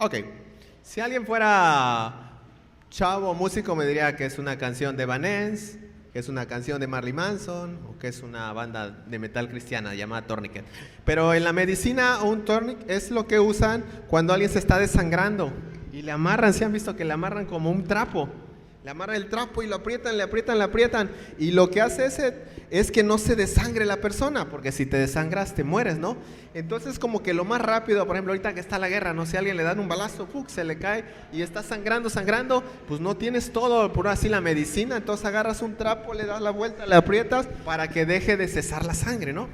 Ok, si alguien fuera chavo músico me diría que es una canción de Evanescence, que es una canción de Marilyn Manson o que es una banda de metal cristiana llamada Tourniquet. Pero en la medicina un tourniquet es lo que usan cuando alguien se está desangrando y le amarran, ¿se han visto que le amarran como un trapo? Le amarran el trapo y lo aprietan, le aprietan, le aprietan. Y lo que hace es que no se desangre la persona, porque si te desangras te mueres, ¿no? Entonces como que lo más rápido, por ejemplo, ahorita que está la guerra, no sé, a alguien le dan un balazo, se le cae y está sangrando, sangrando, pues no tienes todo, por así la medicina, entonces agarras un trapo, le das la vuelta, le aprietas para que deje de cesar la sangre, ¿no?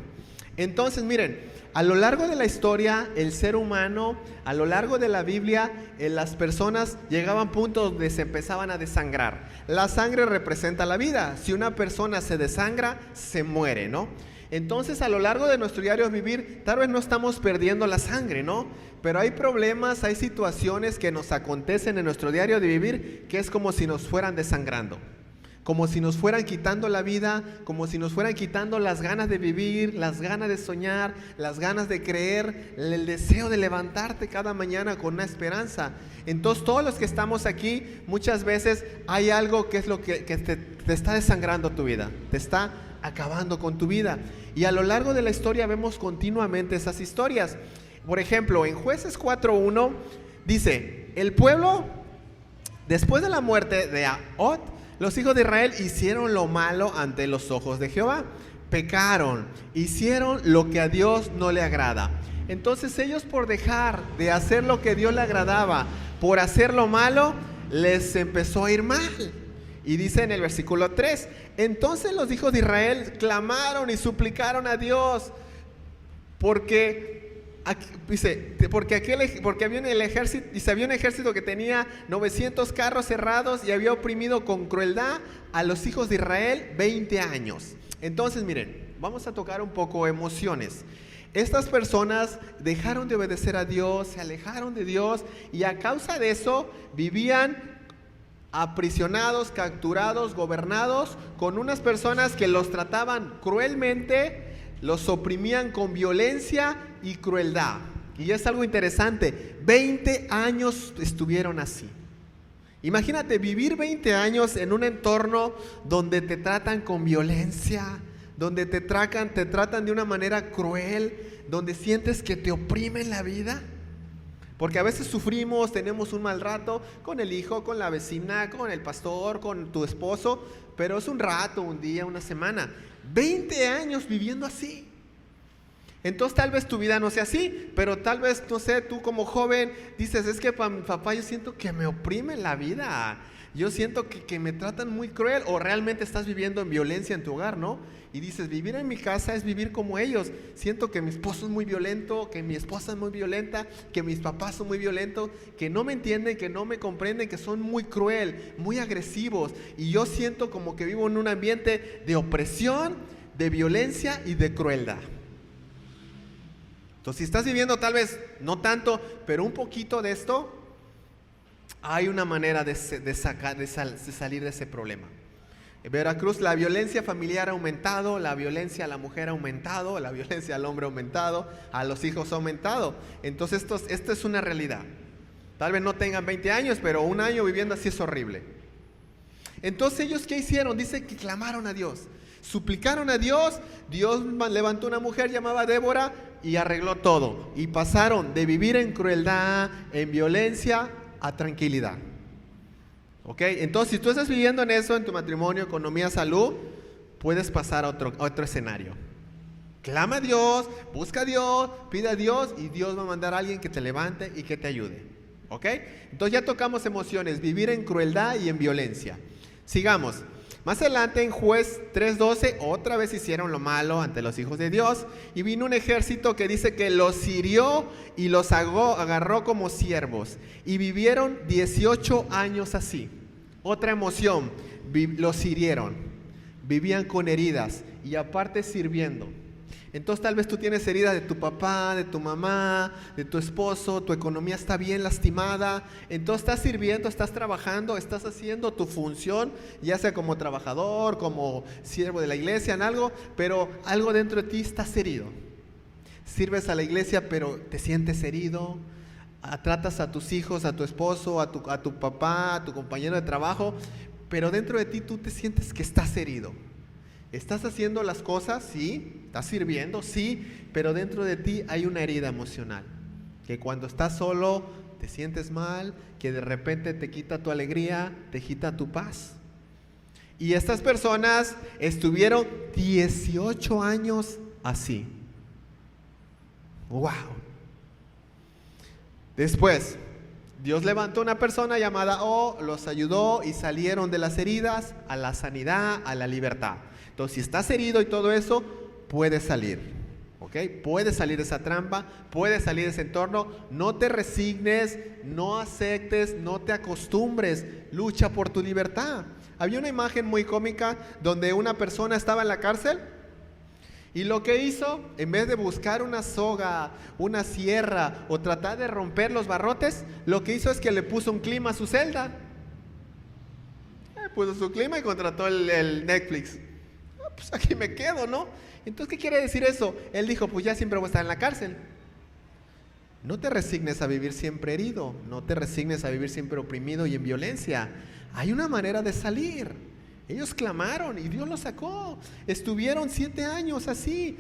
Entonces, miren, a lo largo de la historia, el ser humano, a lo largo de la Biblia, las personas llegaban a puntos donde se empezaban a desangrar. La sangre representa la vida. Si una persona se desangra, se muere, ¿no? Entonces, a lo largo de nuestro diario vivir, tal vez no estamos perdiendo la sangre, ¿no? Pero hay problemas, hay situaciones que nos acontecen en nuestro diario de vivir que es como si nos fueran desangrando. Como si nos fueran quitando la vida, como si nos fueran quitando las ganas de vivir, las ganas de soñar, las ganas de creer, el deseo de levantarte cada mañana con una esperanza. Entonces todos los que estamos aquí, muchas veces hay algo que es lo que te está desangrando tu vida, te está acabando con tu vida. Y a lo largo de la historia vemos continuamente esas historias. Por ejemplo, en Jueces 4:1 dice, el pueblo, después de la muerte de Ahot, los hijos de Israel hicieron lo malo ante los ojos de Jehová. Pecaron, hicieron lo que a Dios no le agrada. Entonces ellos, por dejar de hacer lo que a Dios le agradaba, por hacer lo malo, les empezó a ir mal. Y dice en el versículo 3, entonces los hijos de Israel clamaron y suplicaron a Dios, porque había un ejército, y había un ejército que tenía 900 carros cerrados y había oprimido con crueldad a los hijos de Israel 20 años. Entonces, miren, vamos a tocar un poco emociones. Estas personas dejaron de obedecer a Dios, se alejaron de Dios y a causa de eso vivían aprisionados, capturados, gobernados con unas personas que los trataban cruelmente, los oprimían con violencia y crueldad. Y es algo interesante, 20 años estuvieron así. Imagínate vivir 20 años en un entorno donde te tratan con violencia, donde te tratan de una manera cruel, donde sientes que te oprimen la vida. Porque a veces sufrimos, tenemos un mal rato con el hijo, con la vecina, con el pastor, con tu esposo, pero es un rato, un día, una semana. 20 años viviendo así. Entonces tal vez tu vida no sea así, pero tal vez, no sé, tú como joven dices, es que papá, yo siento que me oprime la vida, yo siento que me tratan muy cruel, o realmente estás viviendo en violencia en tu hogar, ¿no? Y dices, vivir en mi casa es vivir como ellos, siento que mi esposo es muy violento, que mi esposa es muy violenta, que mis papás son muy violentos, que no me entienden, que no me comprenden, que son muy cruel, muy agresivos, y yo siento como que vivo en un ambiente de opresión, de violencia y de crueldad. Entonces, si estás viviendo tal vez no tanto, pero un poquito de esto, hay una manera de salir de ese problema. En Veracruz la violencia familiar ha aumentado, la violencia a la mujer ha aumentado, la violencia al hombre ha aumentado, a los hijos ha aumentado. Entonces esto es una realidad. Tal vez no tengan 20 años, pero un año viviendo así es horrible. Entonces ellos, ¿qué hicieron? Dice que clamaron a Dios, suplicaron a Dios, Dios levantó una mujer llamada Débora y arregló todo. Y pasaron de vivir en crueldad, en violencia, a tranquilidad. ¿Ok? Entonces, si tú estás viviendo en eso, en tu matrimonio, economía, salud, puedes pasar a otro escenario. Clama a Dios, busca a Dios, pide a Dios y Dios va a mandar a alguien que te levante y que te ayude. ¿Ok? Entonces ya tocamos emociones, vivir en crueldad y en violencia. Sigamos. Más adelante en Juez 3:12, otra vez hicieron lo malo ante los hijos de Dios y vino un ejército que dice que los hirió y los agarró como siervos y vivieron 18 años así. Otra emoción, los hirieron, vivían con heridas y aparte sirviendo. Entonces tal vez tú tienes heridas de tu papá, de tu mamá, de tu esposo, tu economía está bien lastimada, entonces estás sirviendo, estás trabajando, estás haciendo tu función, ya sea como trabajador, como siervo de la iglesia, en algo, pero algo dentro de ti estás herido. Sirves a la iglesia, pero te sientes herido, tratas a tus hijos, a tu esposo, a tu papá, a tu compañero de trabajo, pero dentro de ti tú te sientes que estás herido. Estás haciendo las cosas, sí, estás sirviendo, sí, pero dentro de ti hay una herida emocional, que cuando estás solo te sientes mal, que de repente te quita tu alegría, te quita tu paz. Y estas personas estuvieron 18 años así. ¡Wow! Después, Dios levantó una persona llamada O, los ayudó y salieron de las heridas a la sanidad, a la libertad. Entonces, si estás herido y todo eso, puedes salir, ¿ok? Puedes salir de esa trampa, puedes salir de ese entorno. No te resignes, no aceptes, no te acostumbres, lucha por tu libertad. Había una imagen muy cómica donde una persona estaba en la cárcel y lo que hizo, en vez de buscar una soga, una sierra o tratar de romper los barrotes, lo que hizo es que le puso un clima a su celda. Puso su clima y contrató el Netflix. Pues aquí me quedo, ¿no? Entonces, ¿qué quiere decir eso? Él dijo, pues ya siempre voy a estar en la cárcel. No te resignes a vivir siempre herido, no te resignes a vivir siempre oprimido y en violencia. Hay una manera de salir. Ellos clamaron y Dios los sacó. Estuvieron 7 años así.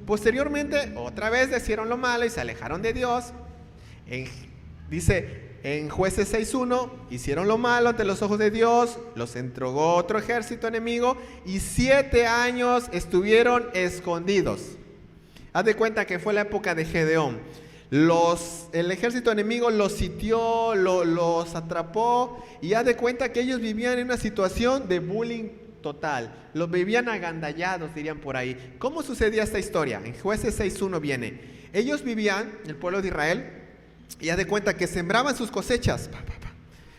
Posteriormente, otra vez hicieron lo malo y se alejaron de Dios. Dice en Jueces 6:1, hicieron lo malo ante los ojos de Dios, los entregó otro ejército enemigo y 7 años estuvieron escondidos. Haz de cuenta que fue la época de Gedeón. El ejército enemigo los sitió, los atrapó y haz de cuenta que ellos vivían en una situación de bullying total. Los vivían agandallados, dirían por ahí. ¿Cómo sucedía esta historia? En Jueces 6:1 viene. Ellos vivían, el pueblo de Israel, y haz de cuenta que sembraban sus cosechas,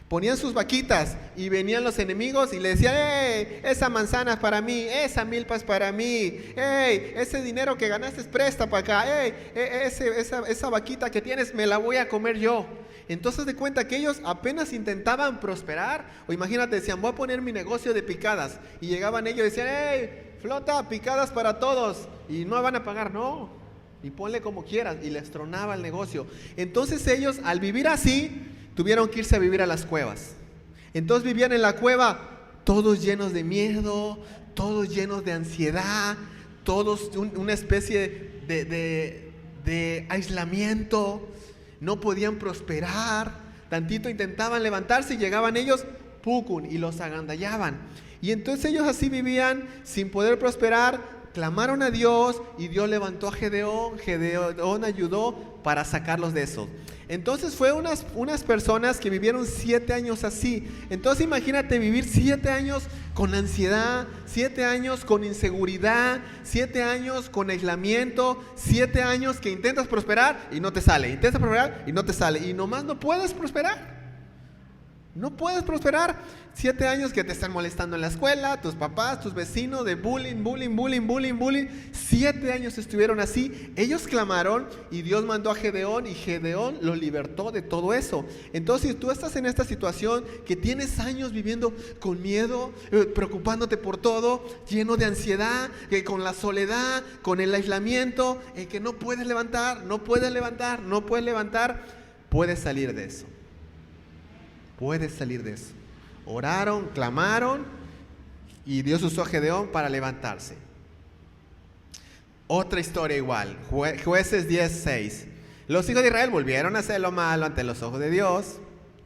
ponían sus vaquitas y venían los enemigos y le decían, ¡hey! Esa manzana es para mí, esa milpa es para mí, ¡hey! Ese dinero que ganaste presta para acá, ¡hey! Esa vaquita que tienes me la voy a comer yo. Entonces de cuenta que ellos apenas intentaban prosperar, o imagínate, decían, voy a poner mi negocio de picadas, y llegaban ellos y decían, ¡hey! Flota, picadas para todos, y no van a pagar, no, y ponle como quieras, y les tronaba el negocio. Entonces ellos, al vivir así, tuvieron que irse a vivir a las cuevas. Entonces vivían en la cueva todos llenos de miedo, todos llenos de ansiedad, todos una especie de aislamiento. No podían prosperar. Tantito intentaban levantarse y llegaban ellos, pucun, y los agandallaban. Y entonces ellos así vivían sin poder prosperar. Clamaron a Dios y Dios levantó a Gedeón. Gedeón ayudó para sacarlos de eso. Entonces fue unas personas que vivieron 7 años así. Entonces imagínate vivir 7 años con ansiedad, 7 años con inseguridad, 7 años con aislamiento, 7 años que intentas prosperar y no te sale, intentas prosperar y no te sale, y nomás no puedes prosperar. No puedes prosperar. 7 años que te están molestando en la escuela, tus papás, tus vecinos, de bullying. 7 años estuvieron así. Ellos clamaron y Dios mandó a Gedeón y Gedeón los libertó de todo eso. Entonces, si tú estás en esta situación que tienes años viviendo con miedo, preocupándote por todo, lleno de ansiedad, con la soledad, con el aislamiento, que no puedes levantar, puedes salir de eso. Puedes salir de eso. Oraron, clamaron y Dios usó a Gedeón para levantarse. Otra historia igual, Jueces 10:6. Los hijos de Israel volvieron a hacer lo malo ante los ojos de Dios,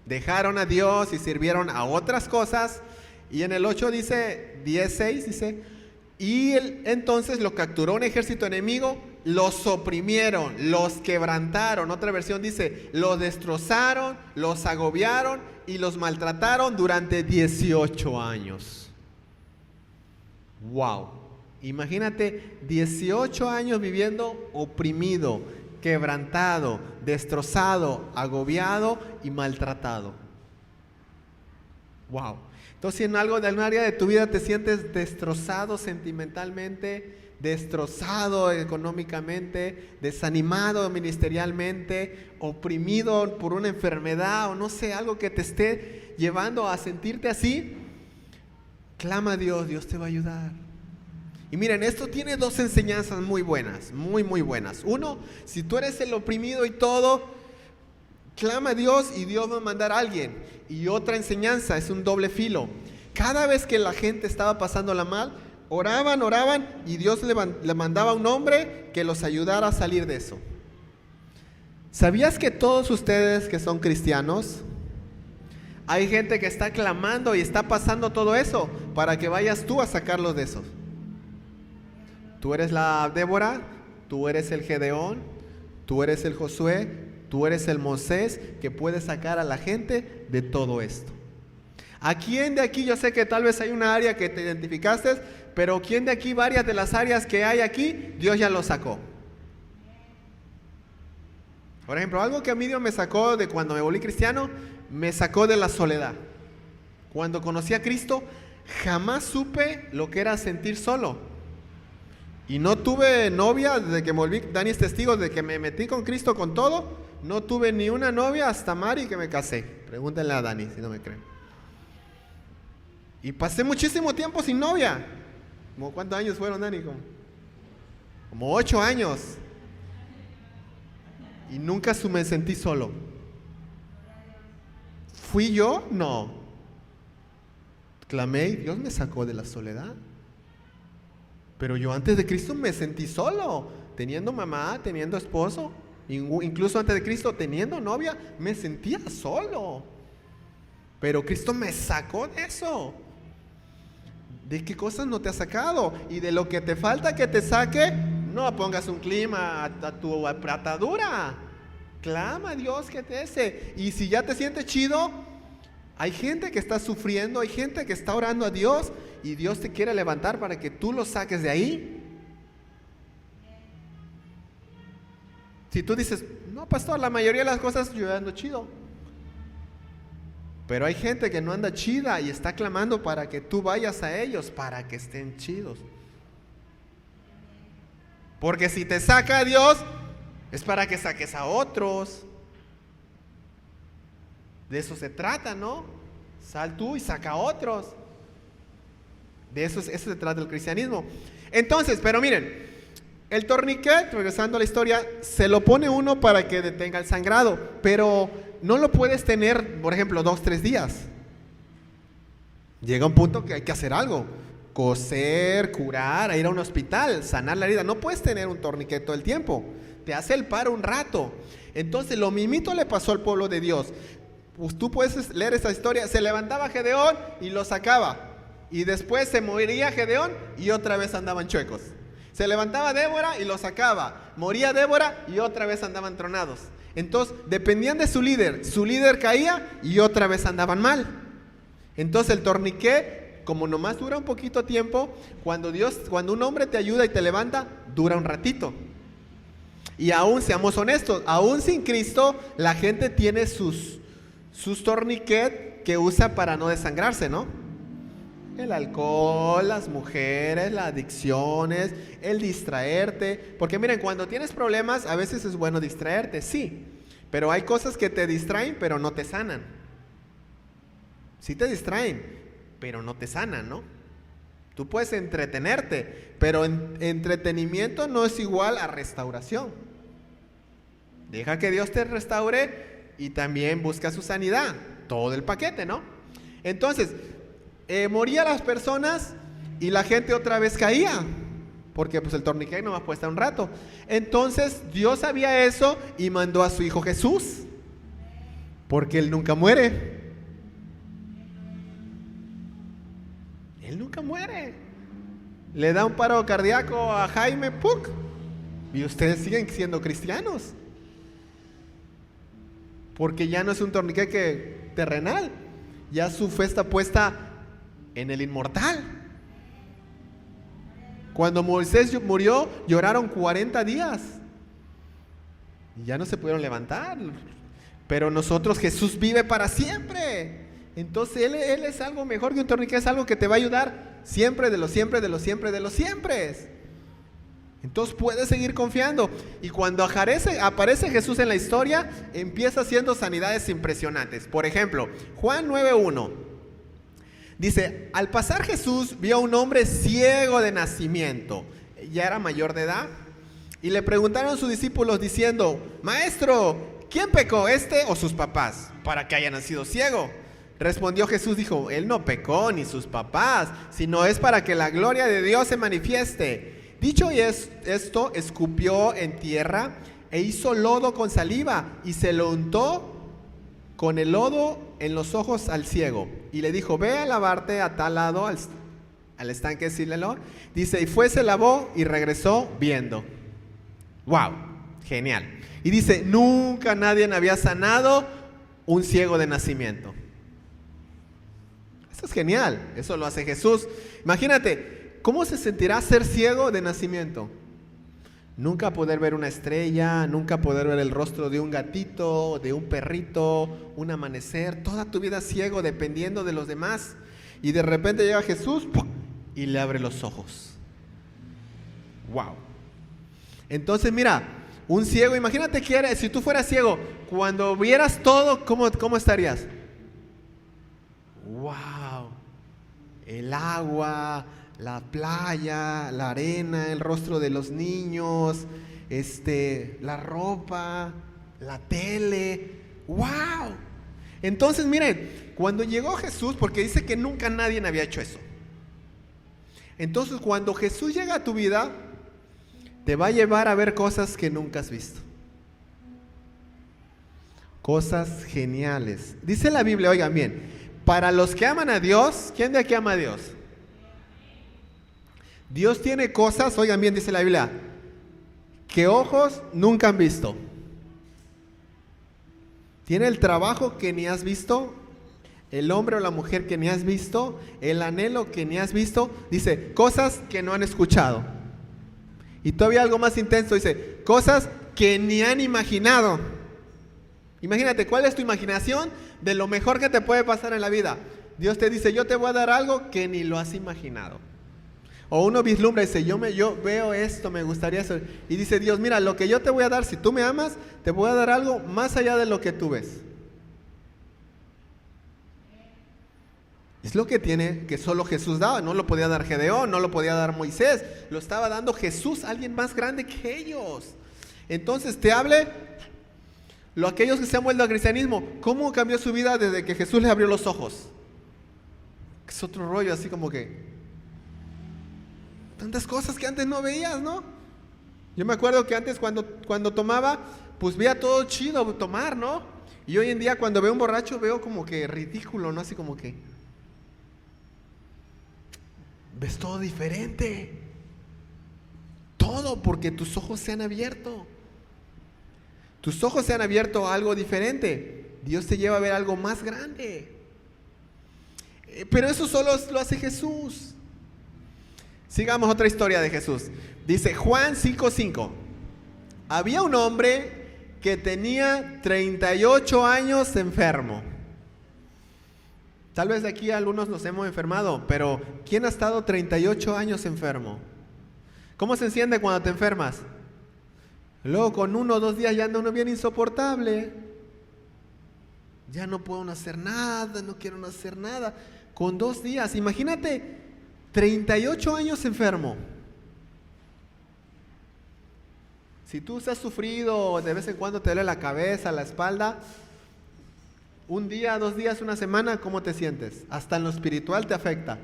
dejaron a Dios y sirvieron a otras cosas. Y en el 8 dice, 10:6 dice, y entonces lo capturó un ejército enemigo, los oprimieron, los quebrantaron. Otra versión dice, los destrozaron, los agobiaron y los maltrataron durante 18 años. Wow, imagínate 18 años viviendo oprimido, quebrantado, destrozado, agobiado y maltratado. Wow. Entonces, si en algún área de tu vida te sientes destrozado sentimentalmente, destrozado económicamente, desanimado ministerialmente, oprimido por una enfermedad o no sé, algo que te esté llevando a sentirte así, clama a Dios, Dios te va a ayudar. Y miren, esto tiene 2 enseñanzas muy buenas, muy buenas. Uno, si tú eres el oprimido y todo, Clama a Dios y Dios va a mandar a alguien. Y otra enseñanza, es un doble filo. Cada vez que la gente estaba pasándola mal, oraban y Dios le mandaba a un hombre que los ayudara a salir de eso. ¿Sabías que todos ustedes que son cristianos, hay gente que está clamando y está pasando todo eso para que vayas tú a sacarlos de eso? Tú eres la Débora, tú eres el Gedeón, tú eres el Josué, tú eres el Moisés que puede sacar a la gente de todo esto. ¿A quién de aquí? Yo sé que tal vez hay una área que te identificaste, pero ¿quién de aquí, varias de las áreas que hay aquí, Dios ya lo sacó? Por ejemplo, algo que a mí Dios me sacó de cuando me volví cristiano, me sacó de la soledad. Cuando conocí a Cristo, jamás supe lo que era sentir solo. Y no tuve novia desde que me volví, Dani es testigo, de que me metí con Cristo con todo, no tuve ni una novia hasta Mari que me casé. Pregúntenle a Dani si no me creen. Y pasé muchísimo tiempo sin novia. ¿Cuántos años fueron, Dani? Como 8 años. Y nunca me sentí solo. ¿Fui yo? No. Clamé y Dios me sacó de la soledad. Pero yo antes de Cristo me sentí solo. Teniendo mamá, teniendo esposo. Incluso antes de Cristo, teniendo novia, me sentía solo. Pero Cristo me sacó de eso. ¿De qué cosas no te ha sacado? Y de lo que te falta que te saque, no pongas un clima a tu atadura. Clama a Dios que te hace. Y si ya te sientes chido, hay gente que está sufriendo, hay gente que está orando a Dios y Dios te quiere levantar para que tú lo saques de ahí. Si tú dices, no, pastor, la mayoría de las cosas yo ando chido. Pero hay gente que no anda chida y está clamando para que tú vayas a ellos, para que estén chidos. Porque si te saca a Dios, es para que saques a otros. De eso se trata, ¿no? Sal tú y saca a otros. De eso se trata el cristianismo. Entonces, pero miren, el torniquet, regresando a la historia, se lo pone uno para que detenga el sangrado, pero no lo puedes tener, por ejemplo, 2-3 días. Llega un punto que hay que hacer algo. Coser, curar, ir a un hospital, sanar la herida. No puedes tener un torniquet todo el tiempo. Te hace el paro un rato. Entonces, lo mismito le pasó al pueblo de Dios. Pues tú puedes leer esa historia. Se levantaba Gedeón y lo sacaba. Y después se moría Gedeón y otra vez andaban chuecos. Se levantaba Débora y lo sacaba. Moría Débora y otra vez andaban tronados. Entonces, dependían de su líder. Su líder caía y otra vez andaban mal. Entonces, el torniquet, como nomás dura un poquito tiempo, cuando un hombre te ayuda y te levanta, dura un ratito. Y aún, seamos honestos, aún sin Cristo, la gente tiene sus torniquet que usa para no desangrarse, ¿no? El alcohol, las mujeres, las adicciones, el distraerte. Porque miren, cuando tienes problemas, a veces es bueno distraerte, sí. Pero hay cosas que te distraen, pero no te sanan. Sí te distraen, pero no te sanan, ¿no? Tú puedes entretenerte, pero entretenimiento no es igual a restauración. Deja que Dios te restaure y también busca su sanidad. Todo el paquete, ¿no? Entonces, morían las personas y la gente otra vez caía, porque pues el torniquet no va a estar un rato. Entonces Dios sabía eso y mandó a su hijo Jesús, porque Él nunca muere. Él nunca muere. Le da un paro cardíaco a Jaime Puc y ustedes siguen siendo cristianos, porque ya no es un torniquet terrenal, ya su fe está puesta en el inmortal. Cuando Moisés murió, lloraron 40 días y ya no se pudieron levantar. Pero nosotros, Jesús vive para siempre. Entonces Él es algo mejor que un torniquet, es algo que te va a ayudar siempre, de los siempre, de los siempre, de los siempre. Entonces puedes seguir confiando. Y cuando aparece Jesús en la historia, empieza haciendo sanidades impresionantes. Por ejemplo, Juan 9:1 dice: al pasar Jesús vio a un homre ciego de nacimiento, ya era mayor de edad, y le preguntaron sus discípulos diciendo: Maestro, ¿quién pecó, este o sus papás, para que haya nacido ciego? Respondió Jesús, dijo, él no pecó ni sus papás, sino es para que la gloria de Dios se manifieste. Dicho esto, escupió en tierra e hizo lodo con saliva y se lo untó con el lodo en los ojos al ciego. Y le dijo, ve a lavarte a tal lado al estanque de Siloé. Dice, y fue, se lavó y regresó viendo. ¡Wow! Genial. Y dice, nunca nadie había sanado un ciego de nacimiento. Eso es genial, eso lo hace Jesús. Imagínate, ¿cómo se sentirá ser ciego de nacimiento? Nunca poder ver una estrella, nunca poder ver el rostro de un gatito, de un perrito, un amanecer, toda tu vida ciego dependiendo de los demás. Y de repente llega Jesús ¡pum!, y le abre los ojos. ¡Wow! Entonces mira, un ciego, imagínate que eres, si tú fueras ciego, cuando vieras todo, ¿cómo estarías? ¡Wow! El agua, la playa, la arena, el rostro de los niños, la ropa, la tele. ¡Wow! Entonces miren, cuando llegó Jesús, porque dice que nunca nadie había hecho eso. Entonces cuando Jesús llega a tu vida, te va a llevar a ver cosas que nunca has visto. Cosas geniales. Dice la Biblia, oigan bien, para los que aman a Dios, ¿quién de aquí ama a Dios? Dios tiene cosas, oigan bien, dice la Biblia, que ojos nunca han visto. Tiene el trabajo que ni has visto, el hombre o la mujer que ni has visto, el anhelo que ni has visto. Dice, cosas que no han escuchado. Y todavía algo más intenso, dice, cosas que ni han imaginado. Imagínate, ¿cuál es tu imaginación de lo mejor que te puede pasar en la vida? Dios te dice, yo te voy a dar algo que ni lo has imaginado. O uno vislumbra y dice, yo veo esto, me gustaría eso. Y dice Dios, mira, lo que yo te voy a dar, si tú me amas, te voy a dar algo más allá de lo que tú ves. Es lo que tiene, que solo Jesús daba. No lo podía dar Gedeón, no lo podía dar Moisés. Lo estaba dando Jesús, alguien más grande que ellos. Entonces te hable, aquellos que se han vuelto al cristianismo, ¿cómo cambió su vida desde que Jesús les abrió los ojos? Es otro rollo, así como que tantas cosas que antes no veías, ¿no? Yo me acuerdo que antes cuando tomaba, pues veía todo chido tomar, ¿no? Y hoy en día cuando veo un borracho veo como que ridículo, ¿no? Así como que ves todo diferente. Todo porque tus ojos se han abierto. Tus ojos se han abierto a algo diferente. Dios te lleva a ver algo más grande. Pero eso solo lo hace Jesús. Sigamos otra historia de Jesús. Dice Juan 5:5. Había un hombre que tenía 38 años enfermo. Tal vez de aquí algunos nos hemos enfermado, pero ¿quién ha estado 38 años enfermo? ¿Cómo se enciende cuando te enfermas? Luego con 1 o 2 días ya anda uno bien insoportable. Ya no puedo hacer nada, no quiero hacer nada. Con 2 días, imagínate, 38 años enfermo. Si tú has sufrido, de vez en cuando te duele la cabeza, la espalda, 1 día, 2 días, 1 semana, ¿cómo te sientes? Hasta en lo espiritual te afecta.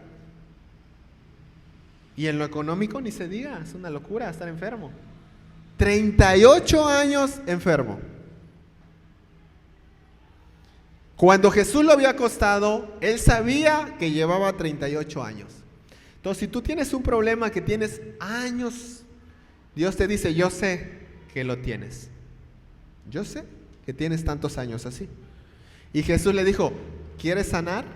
Y en lo económico ni se diga, es una locura estar enfermo. 38 años enfermo. Cuando Jesús lo había acostado, él sabía que llevaba 38 años. Entonces, si tú tienes un problema que tienes años, Dios te dice, yo sé que lo tienes. Yo sé que tienes tantos años así. Y Jesús le dijo, ¿quieres sanar?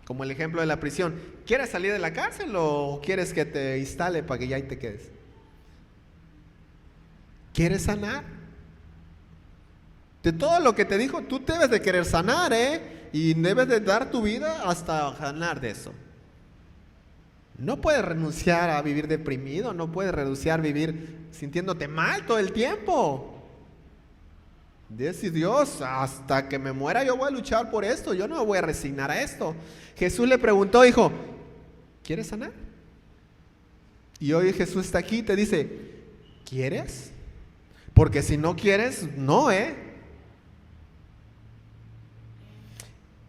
Como el ejemplo de la prisión. ¿Quieres salir de la cárcel o quieres que te instale para que ya ahí te quedes? ¿Quieres sanar? De todo lo que te dijo, tú debes de querer sanar, y debes de dar tu vida hasta sanar de eso. No puedes renunciar a vivir deprimido, no puedes renunciar a vivir sintiéndote mal todo el tiempo. Dice Dios, hasta que me muera yo voy a luchar por esto, yo no me voy a resignar a esto. Jesús le preguntó, dijo, ¿quieres sanar? Y hoy Jesús está aquí y te dice, ¿quieres? Porque si no quieres, no,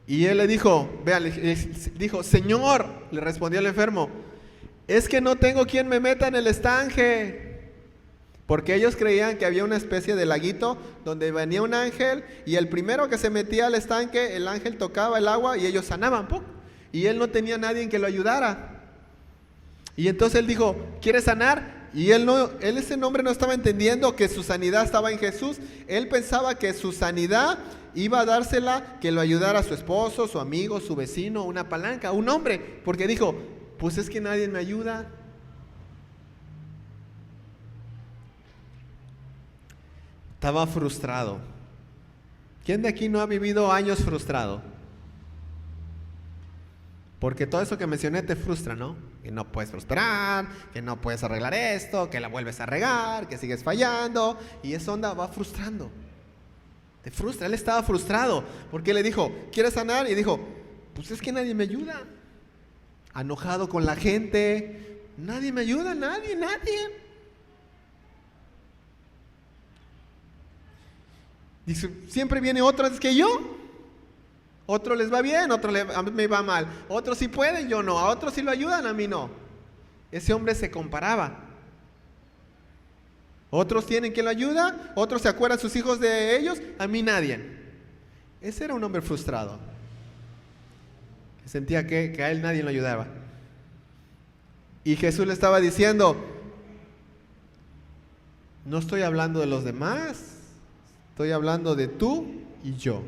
Y él le dijo, vea, dijo, Señor, le respondió el enfermo, es que no tengo quien me meta en el estanque. Porque ellos creían que había una especie de laguito donde venía un ángel y el primero que se metía al estanque, el ángel tocaba el agua y ellos sanaban. ¡Pum! Y él no tenía nadie en que lo ayudara. Y entonces él dijo, ¿quieres sanar? Y él ese hombre no estaba entendiendo que su sanidad estaba en Jesús. Él pensaba que su sanidad iba a dársela que lo ayudara a su esposo, su amigo, su vecino, una palanca, un hombre. Porque dijo, pues es que nadie me ayuda. Estaba frustrado. ¿Quién de aquí no ha vivido años frustrado? Porque todo eso que mencioné te frustra, ¿no? Que no puedes prosperar, que no puedes arreglar esto, que la vuelves a regar, que sigues fallando. Y esa onda va frustrando. Te frustra. Él estaba frustrado porque le dijo, ¿quieres sanar? Y dijo, pues es que nadie me ayuda. Enojado con la gente. Nadie me ayuda, nadie. Dice, siempre viene otro antes que yo. Otro les va bien, a mí me va mal. Otros sí pueden, yo no. A otros sí lo ayudan, a mí no. Ese hombre se comparaba. Otros tienen quien lo ayuda, otros se acuerdan sus hijos de ellos, a mí nadie. Ese era un hombre frustrado. Sentía que a él nadie lo ayudaba. Y Jesús le estaba diciendo, no estoy hablando de los demás, estoy hablando de tú y yo.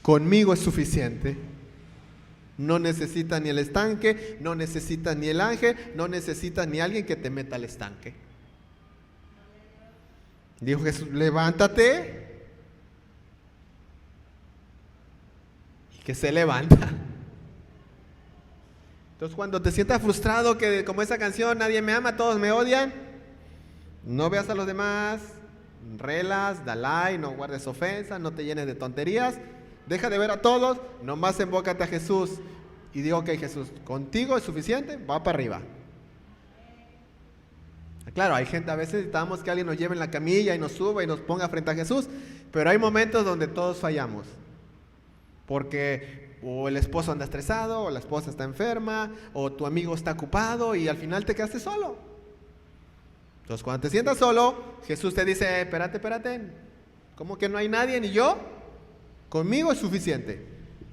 Conmigo es suficiente. No necesitas ni el estanque, no necesitas ni el ángel, no necesitas ni alguien que te meta al estanque. Dijo Jesús, levántate. Y que se levanta. Entonces cuando te sientas frustrado, que como esa canción, nadie me ama, todos me odian, no veas a los demás, relas, dalai, no guardes ofensas, no te llenes de tonterías. Deja de ver a todos, nomás embócate a Jesús. Y digo, ok, Jesús, contigo es suficiente, va para arriba. Claro, hay gente, a veces necesitamos que alguien nos lleve en la camilla y nos suba y nos ponga frente a Jesús. Pero hay momentos donde todos fallamos. Porque o el esposo anda estresado, o la esposa está enferma, o tu amigo está ocupado y al final te quedaste solo. Entonces cuando te sientas solo, Jesús te dice, espérate, ¿cómo que no hay nadie ni yo? Conmigo es suficiente.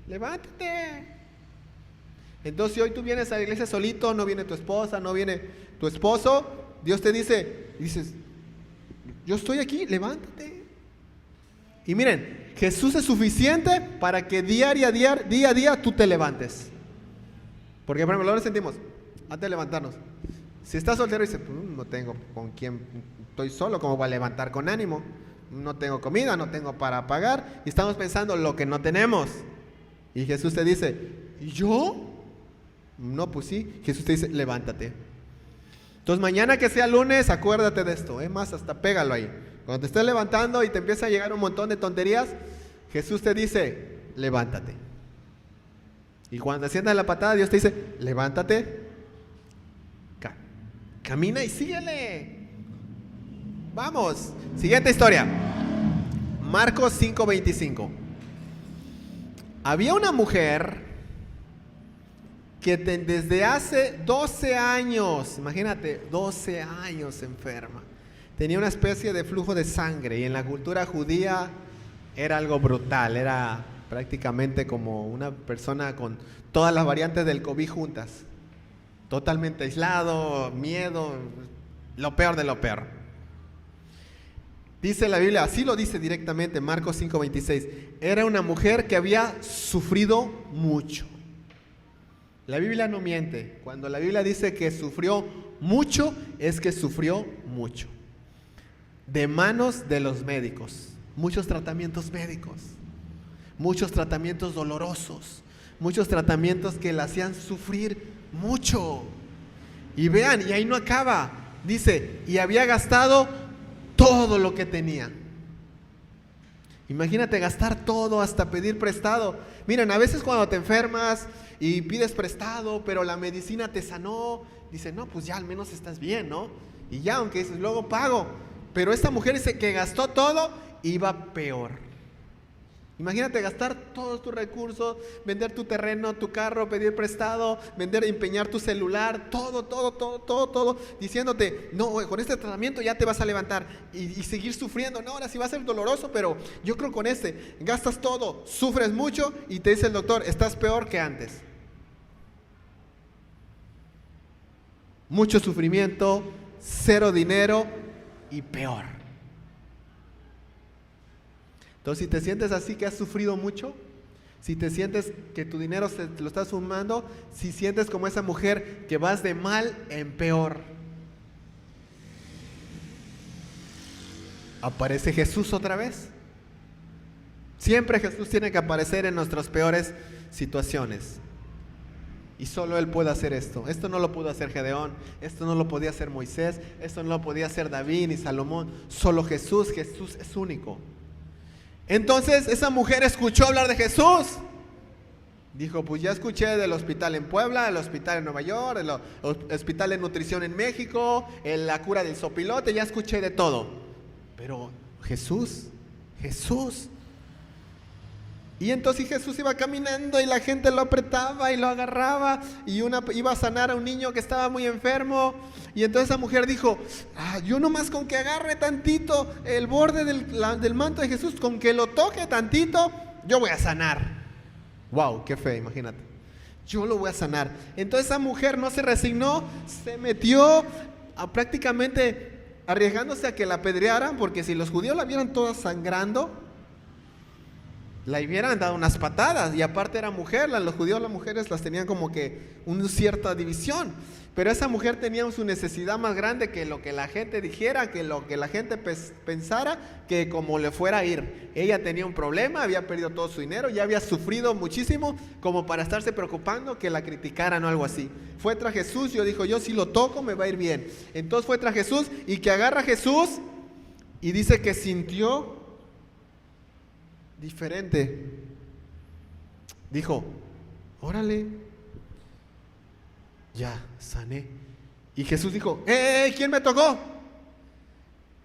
Levántate. Entonces si hoy tú vienes a la iglesia solito, no viene tu esposa, no viene tu esposo, Dios te dice, dices, yo estoy aquí, levántate. Y miren, Jesús es suficiente para que día a día tú te levantes. Porque por ejemplo, ahora sentimos, antes de levantarnos, si estás soltero y dices, no tengo con quién, estoy solo, ¿cómo voy a levantar con ánimo? No tengo comida, no tengo para pagar. Y estamos pensando lo que no tenemos. Y Jesús te dice, ¿y yo? No, pues sí. Jesús te dice, levántate. Entonces mañana que sea lunes, acuérdate de esto. Más, hasta pégalo ahí. Cuando te estés levantando y te empieza a llegar un montón de tonterías, Jesús te dice, levántate. Y cuando te sientas en la patada, Dios te dice, levántate. Camina y síguele. Vamos, siguiente historia. Marcos 5:25. Había una mujer que desde hace 12 años, imagínate, 12 años enferma. Tenía una especie de flujo de sangre y en la cultura judía era algo brutal. Era prácticamente como una persona con todas las variantes del COVID juntas. Totalmente aislado, miedo, lo peor de lo peor. Dice la Biblia, así lo dice directamente, Marcos 5:26. Era una mujer que había sufrido mucho. La Biblia no miente. Cuando la Biblia dice que sufrió mucho, es que sufrió mucho. De manos de los médicos. Muchos tratamientos médicos. Muchos tratamientos dolorosos. Muchos tratamientos que la hacían sufrir mucho. Y vean, y ahí no acaba. Dice, y había gastado todo lo que tenía. Imagínate gastar todo hasta pedir prestado. Miren, a veces cuando te enfermas y pides prestado, pero la medicina te sanó, dice, no, pues ya al menos estás bien, ¿no? Y ya, aunque dices, luego pago. Pero esta mujer dice que gastó todo, iba peor. Imagínate gastar todos tus recursos, vender tu terreno, tu carro, pedir prestado, empeñar tu celular, todo, diciéndote, no, con este tratamiento ya te vas a levantar y seguir sufriendo. No, ahora sí va a ser doloroso, pero yo creo con gastas todo, sufres mucho y te dice el doctor, estás peor que antes. Mucho sufrimiento, cero dinero y peor. Entonces, si te sientes así, que has sufrido mucho, si te sientes que tu dinero se lo estás fumando, si sientes como esa mujer que vas de mal en peor, ¿aparece Jesús otra vez? Siempre Jesús tiene que aparecer en nuestras peores situaciones. Y solo Él puede hacer esto. Esto no lo pudo hacer Gedeón, esto no lo podía hacer Moisés, esto no lo podía hacer David ni Salomón. Solo Jesús es único. Entonces esa mujer escuchó hablar de Jesús. Dijo, pues ya escuché del hospital en Puebla, el hospital en Nueva York, el hospital de nutrición en México, la cura del sopilote, ya escuché de todo. Pero Jesús. Y entonces Jesús iba caminando y la gente lo apretaba y lo agarraba y iba a sanar a un niño que estaba muy enfermo. Y entonces esa mujer dijo, yo nomás con que agarre tantito el borde del manto de Jesús, con que lo toque tantito, yo voy a sanar. Wow, qué fe, imagínate. Yo lo voy a sanar. Entonces esa mujer no se resignó, se metió prácticamente arriesgándose a que la apedrearan, porque si los judíos la vieran toda sangrando, la hubieran dado unas patadas. Y aparte era mujer, los judíos, las mujeres las tenían como que una cierta división, pero esa mujer tenía su necesidad más grande que lo que la gente dijera, que lo que la gente pensara, que como le fuera a ir. Ella tenía un problema, había perdido todo su dinero, ya había sufrido muchísimo como para estarse preocupando que la criticaran o algo así. Fue tras Jesús, yo si lo toco me va a ir bien. Entonces fue tras Jesús y que agarra a Jesús y dice que sintió diferente. Dijo, órale, ya sané. Y Jesús dijo, ¿quién me tocó?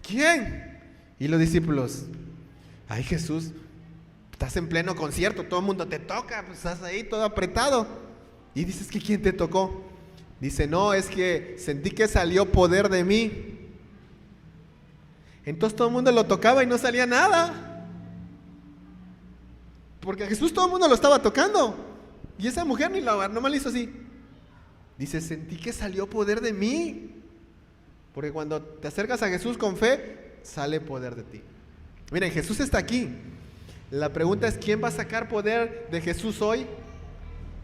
¿Quién? Y los discípulos, ay Jesús, estás en pleno concierto, todo el mundo te toca, pues estás ahí todo apretado. Y dices que ¿quién te tocó? Dice, no, es que sentí que salió poder de mí. Entonces todo el mundo lo tocaba y no salía nada, porque a Jesús todo el mundo lo estaba tocando. Y esa mujer ni lo agarró, nomás le hizo así. Dice, sentí que salió poder de mí. Porque cuando te acercas a Jesús con fe, sale poder de ti. Miren, Jesús está aquí. La pregunta es, ¿quién va a sacar poder de Jesús hoy?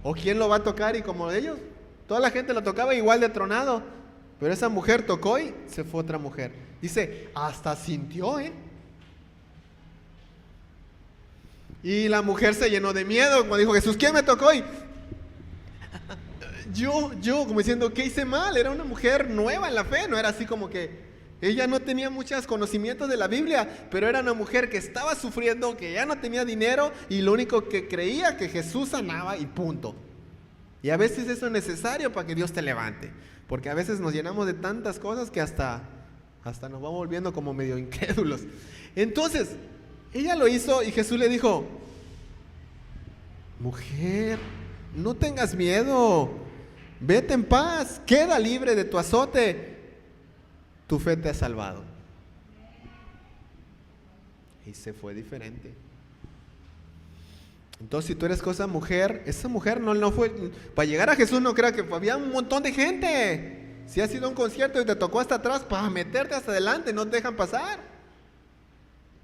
¿O quién lo va a tocar? Y como ellos, toda la gente lo tocaba igual de tronado. Pero esa mujer tocó y se fue otra mujer. Dice, hasta sintió, Y la mujer se llenó de miedo, como dijo Jesús, ¿quién me tocó? Y yo, como diciendo, ¿qué hice mal? Era una mujer nueva en la fe, no era así como que ella no tenía muchos conocimientos de la Biblia, pero era una mujer que estaba sufriendo, que ya no tenía dinero y lo único que creía que Jesús sanaba y punto. Y a veces eso es necesario para que Dios te levante, porque a veces nos llenamos de tantas cosas que hasta nos vamos volviendo como medio incrédulos. Entonces ella lo hizo y Jesús le dijo, mujer, no tengas miedo, vete en paz, queda libre de tu azote, tu fe te ha salvado. Y se fue diferente. Entonces si tú eres esa mujer no fue, para llegar a Jesús no crea que había un montón de gente. Si has ido a un concierto y te tocó hasta atrás, para meterte hasta adelante, no te dejan pasar.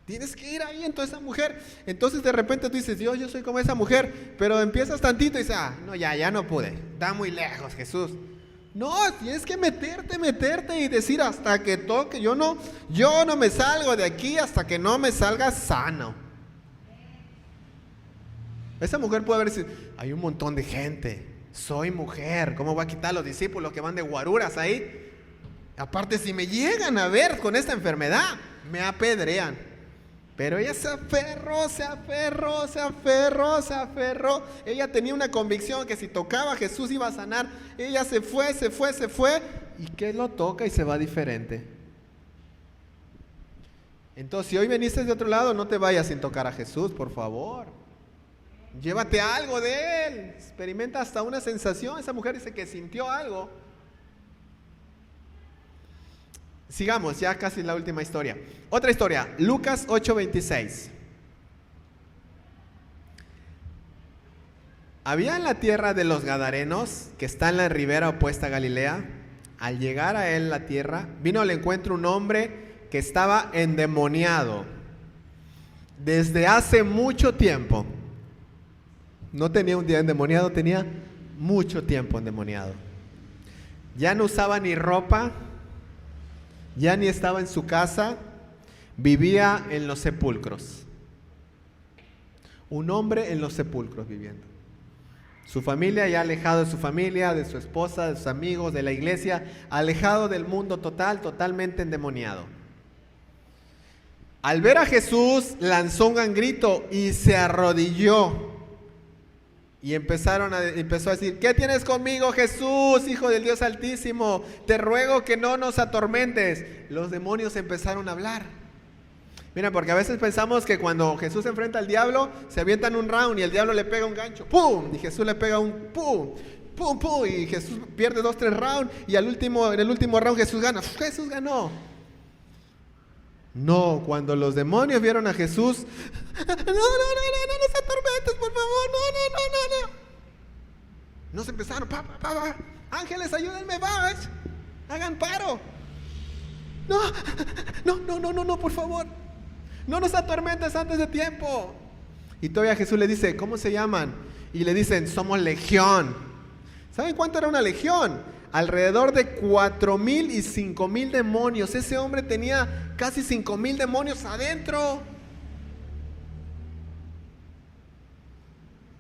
Tienes que ir ahí, entonces esa mujer. Entonces de repente tú dices, yo soy como esa mujer, pero empiezas tantito y dices, no, ya no pude, está muy lejos Jesús. No, tienes que meterte y decir hasta que toque. Yo no me salgo de aquí hasta que no me salga sano. Esa mujer puede haber dicho, hay un montón de gente, soy mujer, ¿cómo voy a quitar a los discípulos que van de guaruras ahí? Aparte, si me llegan a ver con esta enfermedad, me apedrean. Pero ella se aferró. Ella tenía una convicción que si tocaba a Jesús iba a sanar. Ella se fue. ¿Y qué lo toca y se va diferente? Entonces, si hoy veniste de otro lado, no te vayas sin tocar a Jesús, por favor. Llévate algo de Él. Experimenta hasta una sensación. Esa mujer dice que sintió algo. Sigamos, ya casi la última historia. Otra historia, Lucas 8:26. Había en la tierra de los Gadarenos, que está en la ribera opuesta a Galilea. Al llegar a él la tierra, vino al encuentro un hombre que estaba endemoniado desde hace mucho tiempo. No tenía un día endemoniado, tenía mucho tiempo endemoniado. Ya no usaba ni ropa, ya ni estaba en su casa, vivía en los sepulcros. Un hombre en los sepulcros viviendo. Su familia ya alejado de su familia, de su esposa, de sus amigos, de la iglesia, alejado del mundo totalmente endemoniado. Al ver a Jesús, lanzó un gran grito y se arrodilló. Y empezó a decir: ¿qué tienes conmigo, Jesús, Hijo del Dios Altísimo? Te ruego que no nos atormentes. Los demonios empezaron a hablar. Mira, porque a veces pensamos que cuando Jesús se enfrenta al diablo, se avientan un round y el diablo le pega un gancho, ¡pum! Y Jesús le pega un ¡pum! ¡Pum, pum! Y Jesús pierde 2-3 rounds y en el último round Jesús gana. ¡Jesús ganó! No, cuando los demonios vieron a Jesús, no nos atormentes, por favor, no. Nos empezaron, ángeles, ayúdenme, hagan paro. No, por favor, no nos atormentes antes de tiempo. Y todavía Jesús le dice: ¿cómo se llaman? Y le dicen: somos legión. ¿Saben cuánto era una legión? Alrededor de 4,000 y 5,000 demonios. Ese hombre tenía casi 5,000 demonios adentro.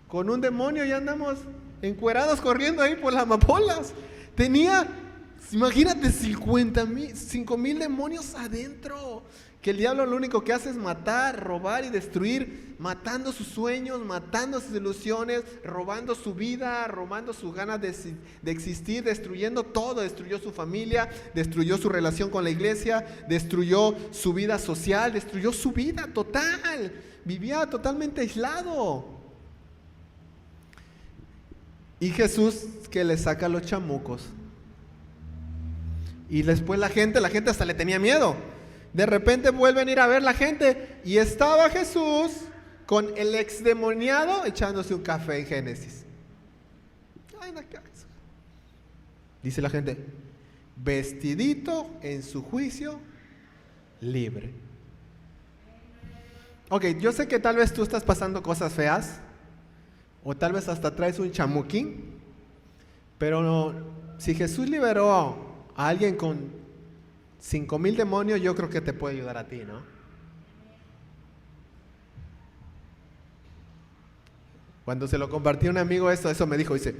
Con un demonio ya andamos encuerados corriendo ahí por las amapolas. Tenía, imagínate, 5,000 demonios adentro. Que el diablo lo único que hace es matar, robar y destruir, matando sus sueños, matando sus ilusiones, robando su vida, robando sus ganas de existir, destruyendo todo. Destruyó su familia, destruyó su relación con la iglesia, destruyó su vida social, destruyó su vida total. Vivía totalmente aislado. Y Jesús que le saca los chamucos. Y después la gente hasta le tenía miedo. De repente vuelven a ir a ver la gente y estaba Jesús con el exdemoniado echándose un café en Génesis. Dice la gente: vestidito en su juicio, libre. Ok, yo sé que tal vez tú estás pasando cosas feas, o tal vez hasta traes un chamuquín, pero no, si Jesús liberó a alguien con 5,000 demonios, yo creo que te puede ayudar a ti, ¿no? Cuando se lo compartí a un amigo eso me dijo, dice,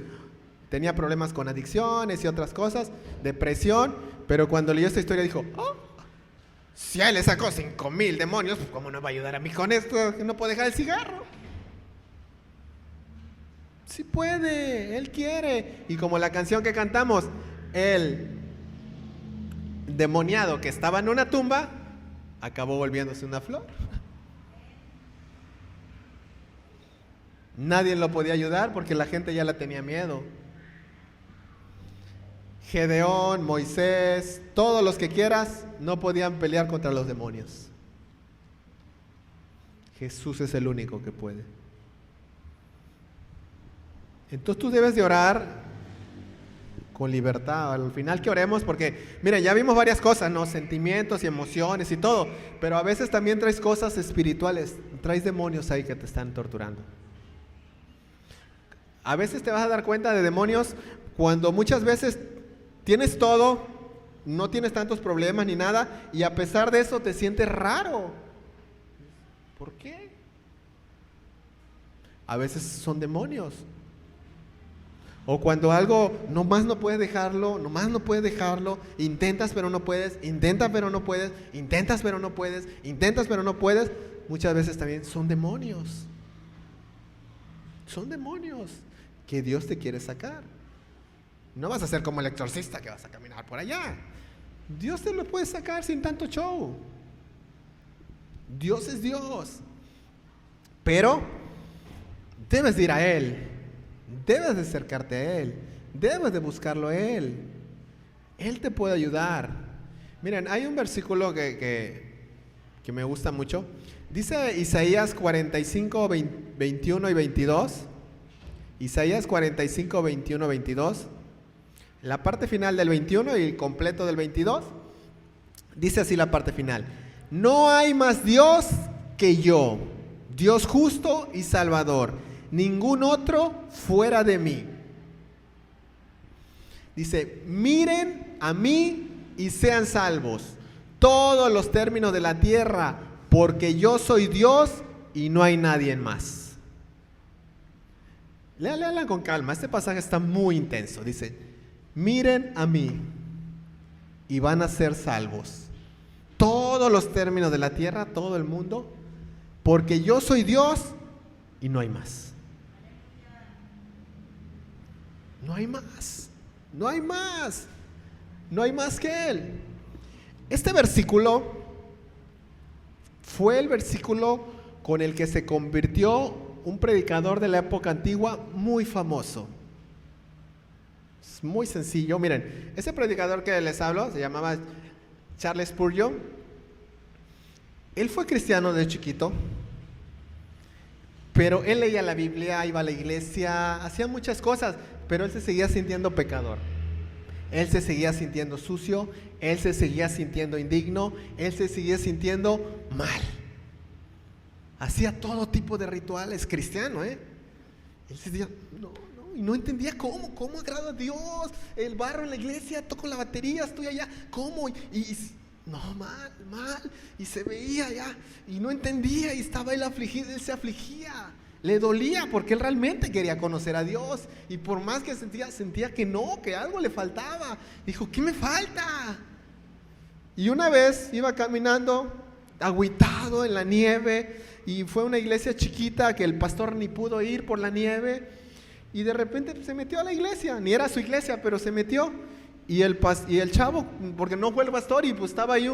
tenía problemas con adicciones y otras cosas, depresión, pero cuando leyó esta historia dijo: oh, si a él le sacó 5,000 demonios, pues ¿cómo no va a ayudar a mí con esto? Que no puedo dejar el cigarro. Sí puede, él quiere. Y como la canción que cantamos, el demoniado que estaba en una tumba acabó volviéndose una flor. Nadie lo podía ayudar porque la gente ya la tenía miedo. Gedeón, Moisés, todos los que quieras, no podían pelear contra los demonios. Jesús es el único que puede. Entonces tú debes de orar con libertad. Al final que oremos, porque miren, ya vimos varias cosas, ¿no? Sentimientos y emociones y todo, pero a veces también traes cosas espirituales, traes demonios ahí que te están torturando. A veces te vas a dar cuenta de demonios cuando muchas veces tienes todo, no tienes tantos problemas ni nada, y a pesar de eso te sientes raro. ¿Por qué? A veces son demonios. O cuando algo nomás no puedes dejarlo, intentas pero no puedes, intentas pero no puedes, intentas pero no puedes, intentas pero no puedes, muchas veces también son demonios. Son demonios que Dios te quiere sacar. No vas a ser como el exorcista que vas a caminar por allá. Dios te lo puede sacar sin tanto show. Dios es Dios. Pero debes de ir a Él, debes de acercarte a Él, debes de buscarlo a Él. Él te puede ayudar. Miren, hay un versículo que me gusta mucho. Dice Isaías 45, 21 y 22. Isaías 45, 21, 22. La parte final del 21 y el completo del 22. Dice así la parte final: no hay más Dios que yo, Dios justo y salvador, ningún otro fuera de mí. Dice: miren a mí y sean salvos todos los términos de la tierra, porque yo soy Dios y no hay nadie más. Léala con calma, este pasaje está muy intenso. Dice: miren a mí y van a ser salvos todos los términos de la tierra, todo el mundo, porque yo soy Dios y no hay más. No hay más, no hay más, no hay más que Él. Este versículo fue el versículo con el que se convirtió un predicador de la época antigua muy famoso. Es muy sencillo. Miren, ese predicador que les hablo se llamaba Charles Spurgeon. Él fue cristiano de chiquito, pero él leía la Biblia, iba a la iglesia, hacía muchas cosas, pero él se seguía sintiendo pecador. Él se seguía sintiendo sucio, él se seguía sintiendo indigno, él se seguía sintiendo mal. Hacía todo tipo de rituales cristianos, Él se decía, y no entendía cómo agrada a Dios. El barro en la iglesia, toco la batería, estoy allá, ¿cómo? Mal, y se veía ya, y no entendía, y estaba él afligido, él se afligía. Le dolía porque él realmente quería conocer a Dios, y por más que sentía que no, que algo le faltaba. Dijo, ¿qué me falta? Y una vez iba caminando agüitado en la nieve, y fue a una iglesia chiquita que el pastor ni pudo ir por la nieve, y de repente se metió a la iglesia, ni era su iglesia, pero se metió. Y el chavo, porque no fue el pastor, y pues estaba ahí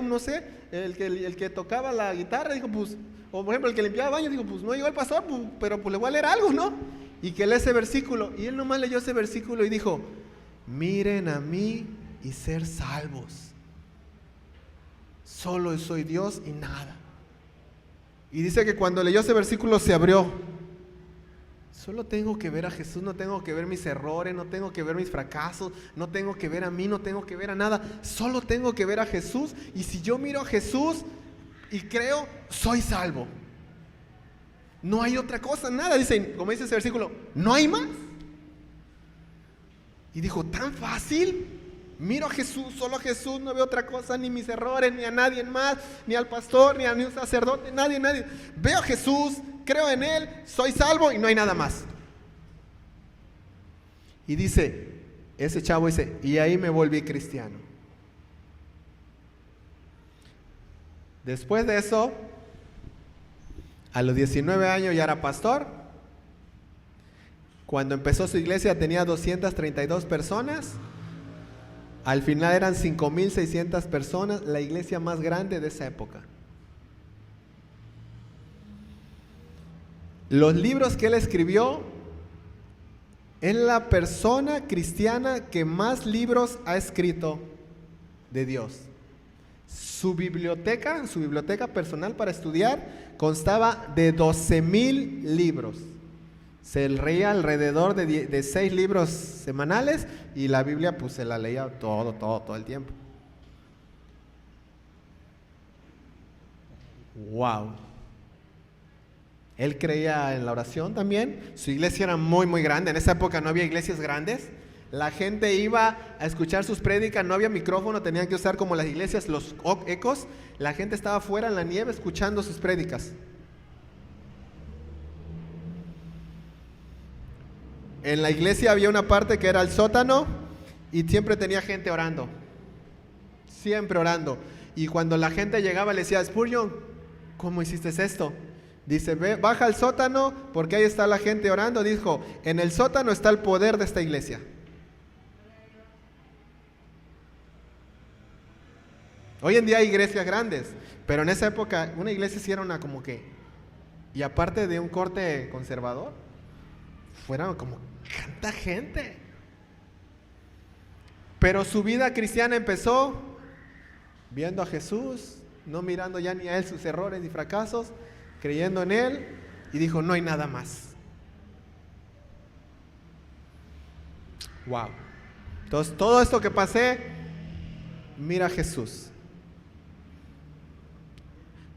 el que tocaba la guitarra, dijo, pues, o por ejemplo el que limpiaba baños, dijo, pues no llegó el pastor, pues, pero pues le voy a leer algo, ¿no? Y que lee ese versículo, y él nomás leyó ese versículo y dijo, miren a mí y ser salvos. Solo soy Dios y nada. Y dice que cuando leyó ese versículo se abrió. Solo tengo que ver a Jesús, no tengo que ver mis errores, no tengo que ver mis fracasos, no tengo que ver a mí, no tengo que ver a nada. Solo tengo que ver a Jesús, y si yo miro a Jesús y creo, soy salvo. No hay otra cosa, nada. Dice, como dice ese versículo, no hay más. Y dijo, ¿tan fácil? Miro a Jesús, solo a Jesús, no veo otra cosa, ni mis errores, ni a nadie más, ni al pastor, ni a un sacerdote, nadie. Veo a Jesús, creo en Él, soy salvo y no hay nada más. Y dice, ese chavo dice, y ahí me volví cristiano. Después de eso, a los 19 años ya era pastor. Cuando empezó su iglesia tenía 232 personas. Al final eran 5,600 personas, la iglesia más grande de esa época. Los libros que él escribió, es la persona cristiana que más libros ha escrito de Dios. Su biblioteca personal para estudiar constaba de 12,000 libros. Se leía alrededor de 6 libros semanales, y la Biblia pues se la leía todo el tiempo. Wow. Él creía en la oración también. Su iglesia era muy grande. En esa época no había iglesias grandes. La gente iba a escuchar sus prédicas, no había micrófono, tenían que usar como las iglesias los ecos. La gente estaba afuera en la nieve escuchando sus prédicas. En la iglesia había una parte que era el sótano, y siempre tenía gente orando. Siempre orando. Y cuando la gente llegaba le decía, Spurgeon, ¿cómo hiciste esto? Dice, baja al sótano porque ahí está la gente orando. Dijo, en el sótano está el poder de esta iglesia. Hoy en día hay iglesias grandes, Pero en esa época una iglesia sí era una como que, y aparte de un corte conservador, fueron como tanta gente. Pero su vida cristiana empezó viendo a Jesús, no mirando ya ni a él sus errores ni fracasos, creyendo en él, y dijo, no hay nada más. Wow. Entonces, todo esto que pasé, mira a Jesús.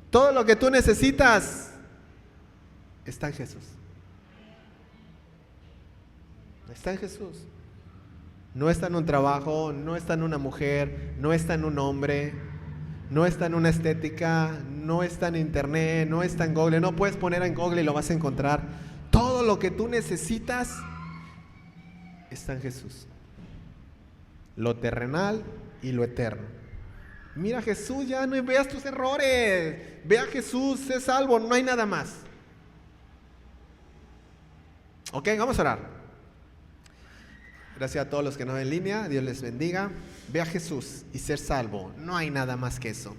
Todo lo que tú necesitas está en Jesús. Está en Jesús. No está en un trabajo, no está en una mujer, no está en un hombre, no está en una estética, no está en internet, no está en Google. No puedes poner en Google y lo vas a encontrar. Todo lo que tú necesitas está en Jesús. Lo terrenal y lo eterno. Mira a Jesús, ya no veas tus errores. Ve a Jesús, sé salvo, no hay nada más. Ok, vamos a orar. Gracias a todos los que nos ven en línea, Dios les bendiga. Ve a Jesús y ser salvo, no hay nada más que eso.